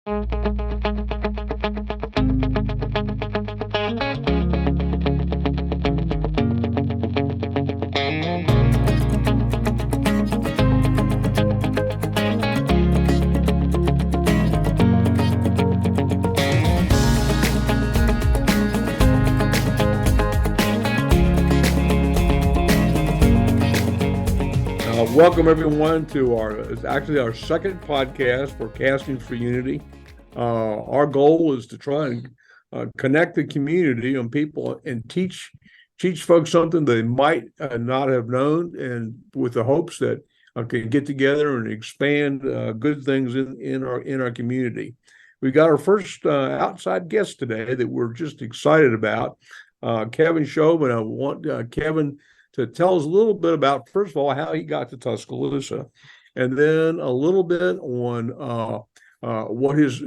Welcome everyone to it's actually our second podcast for Casting for Unity. Our goal is to try and connect the community and people and teach folks something they might not have known, and with the hopes that can get together and expand good things in our community. We got our first outside guest today that we're just excited about, Kevin Shobe, and I want Kevin to tell us a little bit about, first of all, how he got to Tuscaloosa, and then a little bit on what his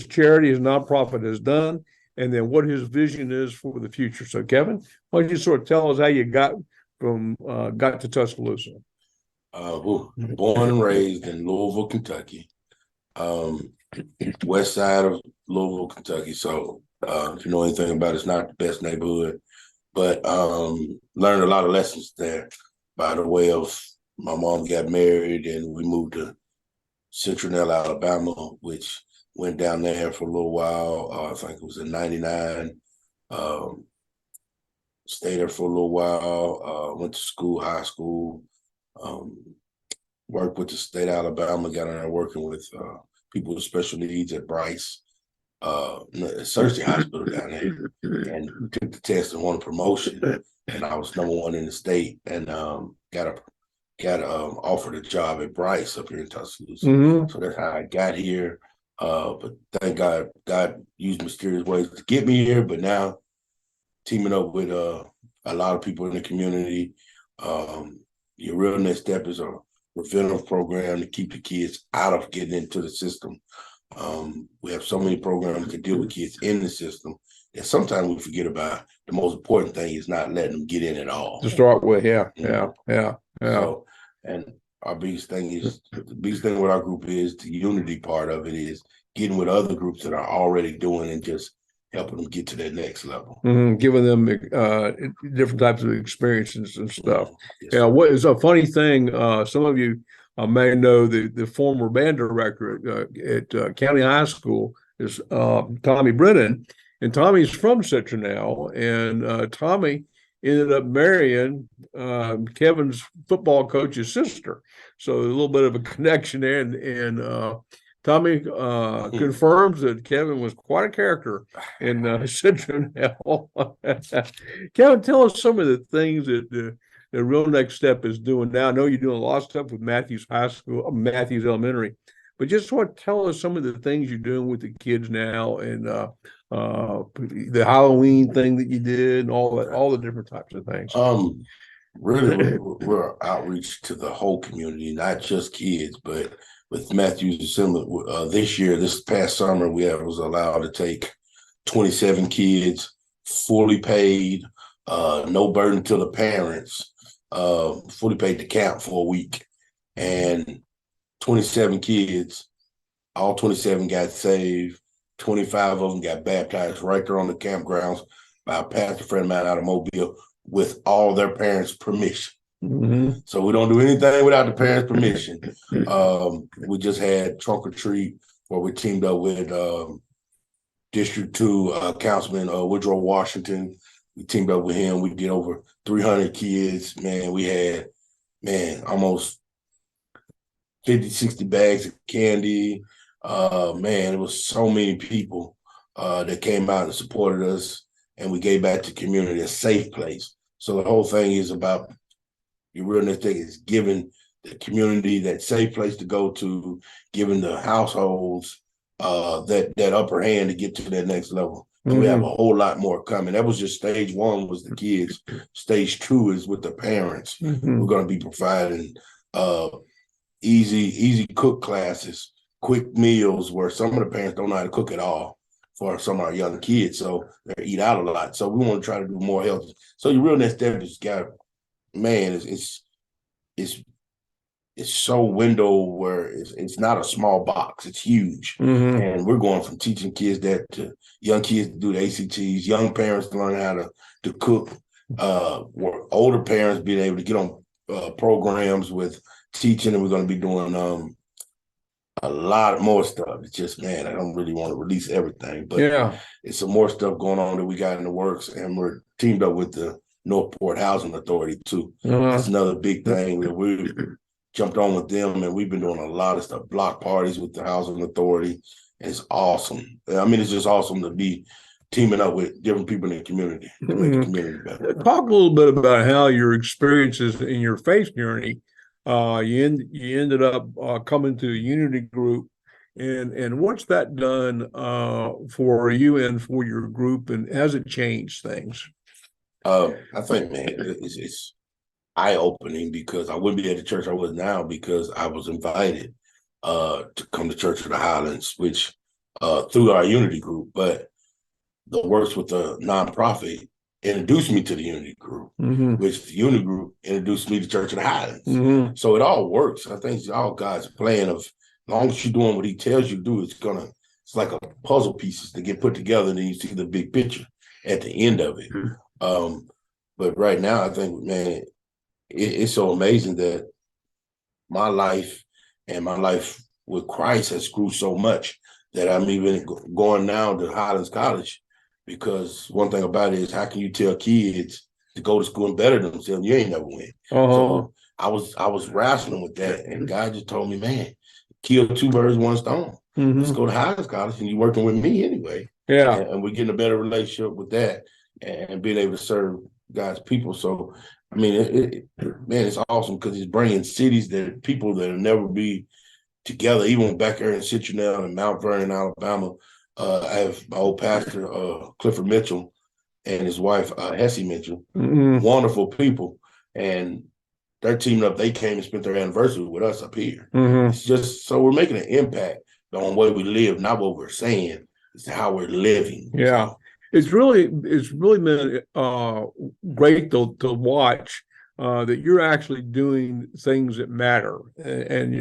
charity, his nonprofit has done, and then what his vision is for the future. So, Kevin, why don't you sort of tell us how you got to Tuscaloosa? Born and raised in Louisville, Kentucky, west side of Louisville, Kentucky. So, if you know anything about it, it's not the best neighborhood. But learned a lot of lessons there by the way of my mom got married and we moved to Central Alabama, which went down there for a little while. I think it was in '99. Stayed there for a little while. Went to school, high school. Worked with the state of Alabama. Got in there working with people with special needs at Bryce. Surgery hospital down there, and took the test and won a promotion, and I was number one in the state, and got offered a job at Bryce up here in Tuscaloosa. Mm-hmm. So that's how I got here. But thank God, God used mysterious ways to get me here. But now teaming up with a lot of people in the community, your real next step is a preventive program to keep the kids out of getting into the system. We have so many programs to deal with kids in the system that sometimes we forget about. The most important thing is not letting them get in at all. To start with, yeah. So, and the biggest thing with our group is the unity part of it is getting with other groups that are already doing and just helping them get to that next level. Mm-hmm. Giving them different types of experiences and stuff. Yes, what is a funny thing, some of you may know the former band director at County High School is Tommy Brennan, and Tommy's from Citronelle, and Tommy ended up marrying Kevin's football coach's sister. So a little bit of a connection there, and Tommy confirms that Kevin was quite a character in Citronelle. Kevin, tell us some of the things that the real next step is doing now. I know you're doing a lot of stuff with Matthews Elementary, but just sort of tell us some of the things you're doing with the kids now, and the Halloween thing that you did, and all the different types of things. Really, we're outreach to the whole community, not just kids, but with Matthews Assembly. This past summer, was allowed to take 27 kids, fully paid, no burden to the parents, fully paid to camp for a week, and 27 kids, all 27 got saved. 25 of them got baptized right there on the campgrounds by a pastor friend of mine out of Mobile with all their parents' permission. Mm-hmm. So we don't do anything without the parents' permission. We just had trunk or treat where we teamed up with District 2 Councilman Woodrow Washington. We teamed up with him. We did over 300 kids. Man, we had, almost 50, 60 bags of candy. It was so many people that came out and supported us, and we gave back to the community a safe place. So the whole thing is about your realness thing is giving the community that safe place to go to, giving the households that upper hand to get to that next level. And mm-hmm. We have a whole lot more coming. That was just stage one was the kids. Stage two is with the parents. Mm-hmm. We're going to be providing easy cook classes, quick meals where some of the parents don't know how to cook at all for some of our young kids. So they eat out a lot. So we want to try to do more healthy. So your real next step is it's it's so window where it's not a small box, it's huge. And we're going from teaching kids that to young kids to do the ACTs, young parents to learn how to cook, older parents being able to get on programs with teaching, and we're going to be doing a lot more stuff. It's just, man, I don't really want to release everything, but it's some more stuff going on that we got in the works, and we're teamed up with the Northport Housing Authority too. That's another big thing that we jumped on with them, and we've been doing a lot of stuff, block parties with the Housing Authority, and it's awesome. I mean, it's just awesome to be teaming up with different people in the community to make the community better. Talk a little bit about how your experiences in your faith journey, you ended up coming to a unity group, and what's that done for you and for your group, and has it changed things? I think, man, it's eye-opening, because I wouldn't be at the church I was now because I was invited to come to Church of the Highlands, which through our unity group, but the works with the nonprofit introduced me to the unity group, which the unity group introduced me to Church of the Highlands. So it all works. I think it's all God's plan of, as long as you're doing what he tells you to do, it's like a puzzle pieces to get put together, and then you see the big picture at the end of it. But right now, I think, man, it's so amazing that my life and my life with Christ has grew so much that I'm even going now to Highlands College, because one thing about it is, how can you tell kids to go to school and better themselves? You ain't never win. So I was wrestling with that, and God just told me, man, kill two birds, one stone. Let's go to Highlands College, and you're working with me anyway. And we're getting a better relationship with that, and being able to serve God's people. So, I mean, man, it's awesome, because it's bringing cities that people that will never be together. Even back here in Citronelle and Mount Vernon, Alabama, I have my old pastor, Clifford Mitchell, and his wife, Hessie Mitchell, wonderful people. And they're teaming up. They came and spent their anniversary with us up here. It's just, so we're making an impact on the way we live, not what we're saying. It's how we're living. Yeah. It's really been great to watch that you're actually doing things that matter. And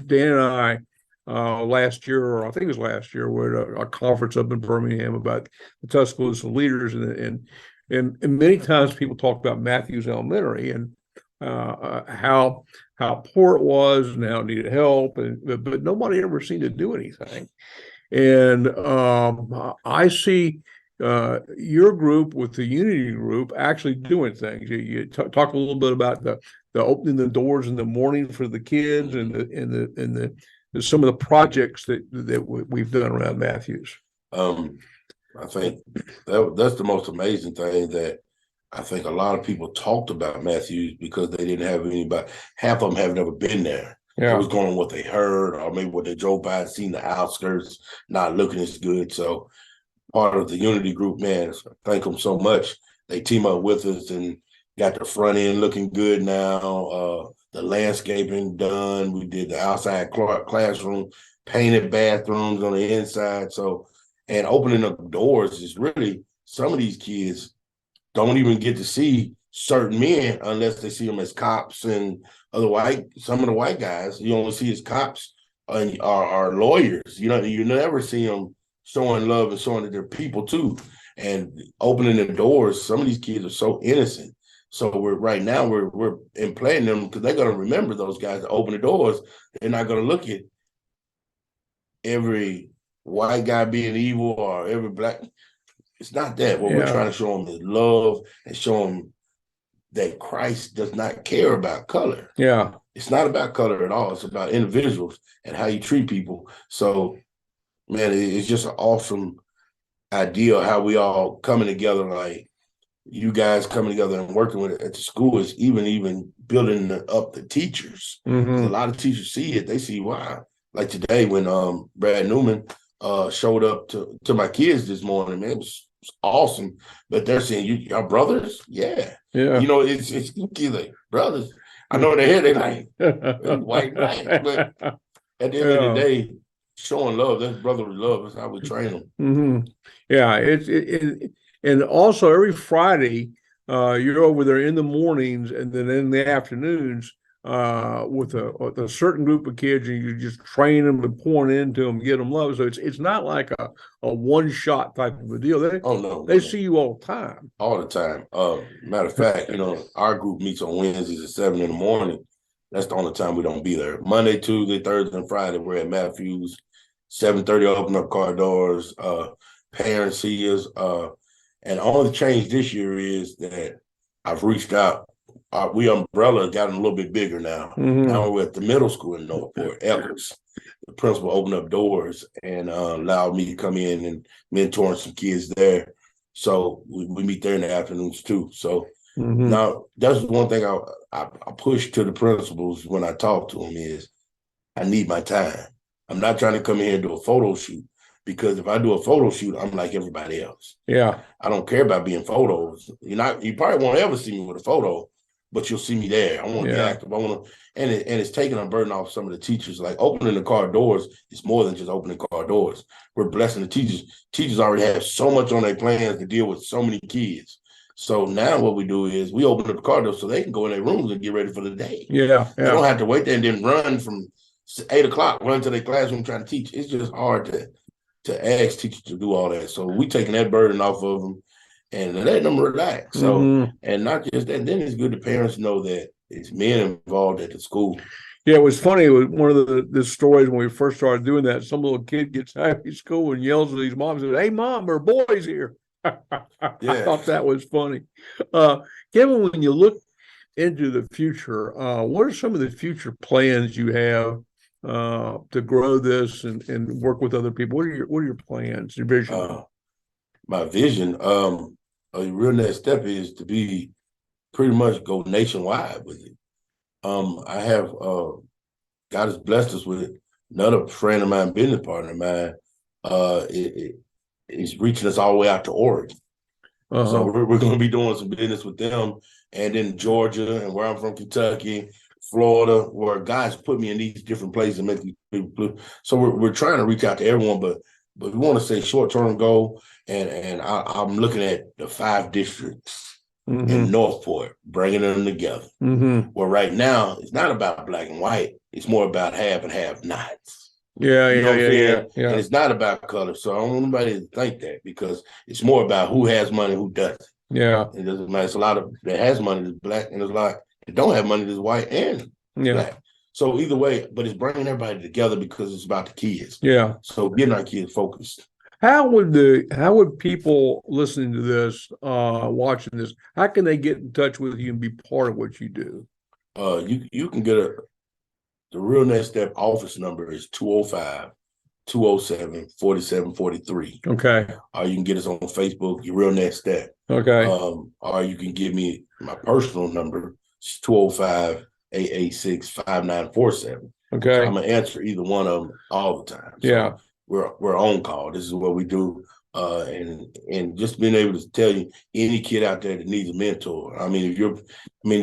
Dan and I, last year, or I think it was last year, we're at a conference up in Birmingham about the Tuscaloosa leaders, and many times people talk about Matthews Elementary and how poor it was and how it needed help, but nobody ever seemed to do anything. And I see your group with the Unity group actually doing things. You talk a little bit about the opening the doors in the morning for the kids, and some of the projects that we've done around Matthews. I think that's the most amazing thing, that I think a lot of people talked about Matthews because they didn't have anybody. Half of them have never been there. It was going on what they heard, or maybe what they drove by and seen the outskirts not looking as good. So part of the Unity group, man, thank them so much. They team up with us and got the front end looking good now. The landscaping done. We did the outside classroom, painted bathrooms on the inside. So, and opening up doors is really, some of these kids don't even get to see certain men unless they see them as cops and some of the white guys you only see as cops and are lawyers. You never see them showing love and showing that they're people too, and opening the doors. Some of these kids are so innocent. So we're implanting them, because they're going to remember those guys that open the doors. They're not going to look at every white guy being evil or every black. It's not that. What we're trying to show them is love, and show them that Christ does not care about color. It's not about color at all. It's about individuals and how you treat people. So, man, it's just an awesome idea how we all coming together, like you guys coming together and working with it at the school is even building up the teachers. A lot of teachers see it. They see, wow. Like today when Brad Newman showed up to my kids this morning, man, it was awesome. But they're saying, y'all brothers? Yeah. It's like brothers. I know they hear, they like white, but at the end of the day, showing love, that's brotherly love. That's how we train them. Yeah, and also every Friday, you're over there in the mornings, and then in the afternoons, with a certain group of kids, and you just train them and pouring into them, get them love. So it's not like a one shot type of a deal. They see you all the time. All the time. Matter of fact, our group meets on Wednesdays at 7 in the morning. That's the only time we don't be there. Monday, Tuesday, Thursday, and Friday, we're at Matthews. 7:30, open up car doors. Parents see us. And the only change this year is that I've reached out. We umbrella gotten a little bit bigger now. Mm-hmm. Now we're at the middle school in Northport, Eccles. The principal opened up doors and allowed me to come in and mentor some kids there. So we meet there in the afternoons too. So now that's one thing I push to the principals when I talk to them is I need my time. I'm not trying to come in here and do a photo shoot, because if I do a photo shoot, I'm like everybody else. Yeah. I don't care about being photos. You probably won't ever see me with a photo, but you'll see me there. I want to be active. I want to, and it's taking a burden off some of the teachers. Like opening the car doors is more than just opening car doors. We're blessing the teachers. Teachers already have so much on their plans to deal with so many kids. So now what we do is we open up the car doors so they can go in their rooms and get ready for the day. Yeah. They don't have to wait there and then run from 8 o'clock, run to their classroom trying to teach. It's just hard to ask teachers to do all that. So we taking that burden off of them and letting them relax. So, and not just that, then it's good the parents know that it's men involved at the school. Yeah, it was funny. It was one of the stories when we first started doing that. Some little kid gets out of school and yells at these moms and says, "Hey, mom, there are boys here." I thought that was funny. Kevin, when you look into the future, what are some of the future plans you have to grow this and work with other people? What are your plans, your vision? My vision, a real next step is to be pretty much go nationwide with it. I have God has blessed us with another friend of mine, business partner of mine. It's reaching us all the way out to Oregon. So we're going to be doing some business with them, and then Georgia, and where I'm from, Kentucky, Florida, where guys put me in these different places and make me people. So we're trying to reach out to everyone, but we want to say short-term goal, and I'm looking at the 5 districts in Northport, bringing them together. Well, right now it's not about black and white; it's more about have and have nots. Yeah. And it's not about color. So I don't want anybody to think that, because it's more about who has money, who doesn't. Yeah. It doesn't matter. It's a lot of that has money that's black, and there's a lot that don't have money that's white and black. So either way, but it's bringing everybody together because it's about the kids. Yeah. So getting our kids focused. How would people listening to this, watching this, how can they get in touch with you and be part of what you do? You can get the Real Next Step office number is 205-207-4743. Okay. Or you can get us on Facebook, your Real Next Step. Okay. Or you can give me my personal number. It's 205-886-5947. Okay. I'm gonna answer either one of them all the time. So we're on call. This is what we do. And just being able to tell you, any kid out there that needs a mentor. I mean, it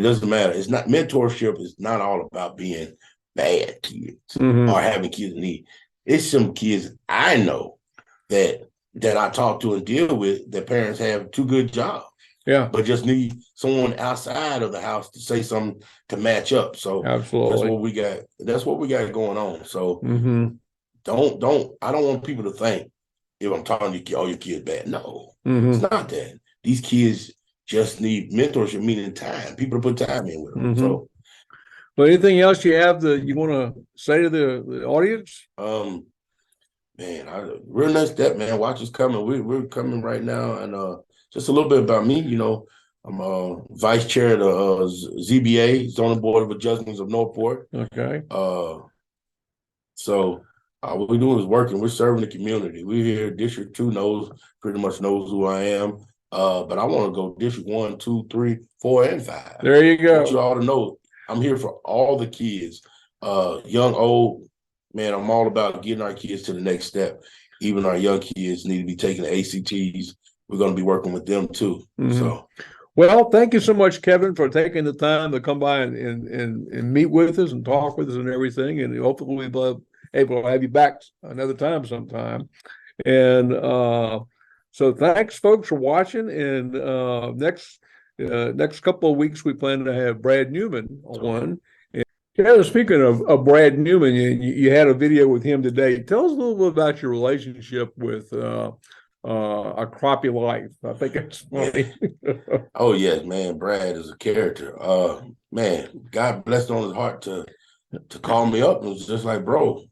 doesn't matter. It's not, mentorship is not all about being bad kids or having kids in need. It's some kids I know that I talk to and deal with that parents have 2 good jobs. Yeah. But just need someone outside of the house to say something to match up. So absolutely, that's what we got going on. So I don't want people to think if I'm talking to all your kids bad. No, it's not that. These kids just need mentorship, meaning time. People to put time in with them. So, well, anything else you have that you want to say to the audience? Man, Real Next Step, man. Watch us coming. We're coming right now, and just a little bit about me. I'm vice chair of the ZBA, Zoning Board of Adjustments of Northport. Okay. So what we're doing is working. We're serving the community. We're here. District 2 pretty much knows who I am. But I want to go District 1, 2, 3, 4, and 5. There you go. I want you all to know I'm here for all the kids, young, old. Man, I'm all about getting our kids to the next step. Even our young kids need to be taking the ACTs. We're going to be working with them too. So, well, thank you so much, Kevin, for taking the time to come by and meet with us and talk with us and everything. And hopefully we'll be able to have you back another time sometime. And so thanks, folks, for watching. And next couple of weeks, we plan to have Brad Newman on. Yeah, speaking of Brad Newman, you had a video with him today. Tell us a little bit about your relationship with A Crappie Life. I think that's funny. Oh yes, man. Brad is a character. Man, God blessed on his heart to call me up and was just like, bro,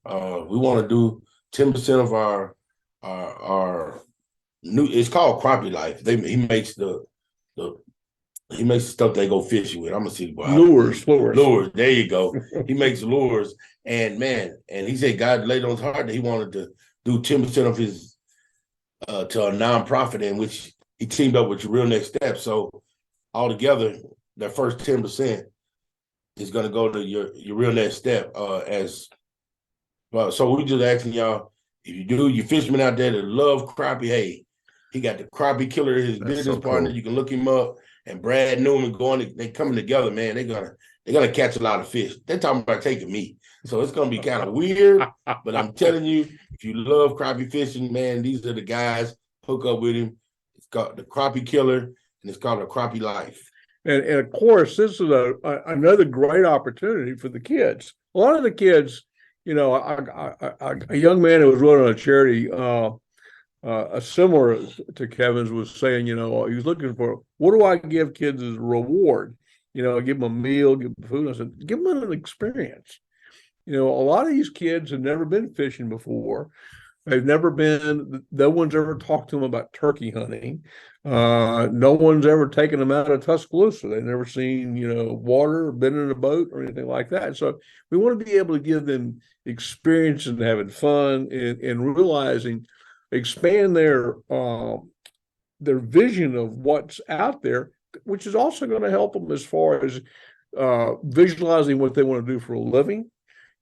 we want to do 10% of our new. It's called Crappie Life. He makes the he makes the stuff they go fishing with. I'm gonna see Lures. Lures. There you go. He makes lures, and man, and he said God laid on his heart that he wanted to do 10% of his to a nonprofit in which he teamed up with Your Real Next Step. So altogether, that first 10% is going to go to your real next step. As well, so we just asking y'all, if you fishermen out there that love crappie, hey, he got the crappie killer, his That's business so partner. cool. You can look him up. And Brad Newman they coming together, man. They're gonna catch a lot of fish. They're talking about taking me, so it's gonna be kind of weird. But I'm telling you, if you love crappie fishing, man, these are the guys. Hook up with him. It's called the Crappie Killer, and it's called a Crappie Life. And of course, this is another great opportunity for the kids. A lot of the kids, a young man who was running a charity, similar to Kevin's, was saying, he was looking for, what do I give kids as a reward? Give them a meal, give them food. I said, give them an experience. A lot of these kids have never been fishing before. No one's ever talked to them about turkey hunting. No one's ever taken them out of Tuscaloosa. They've never seen, water, or been in a boat or anything like that. So we want to be able to give them experience and having fun and realizing, expand their vision of what's out there, which is also going to help them as far as visualizing what they want to do for a living.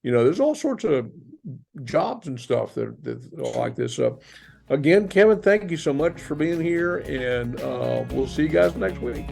There's all sorts of jobs and stuff that like this. Again, Kevin, thank you so much for being here, and we'll see you guys next week.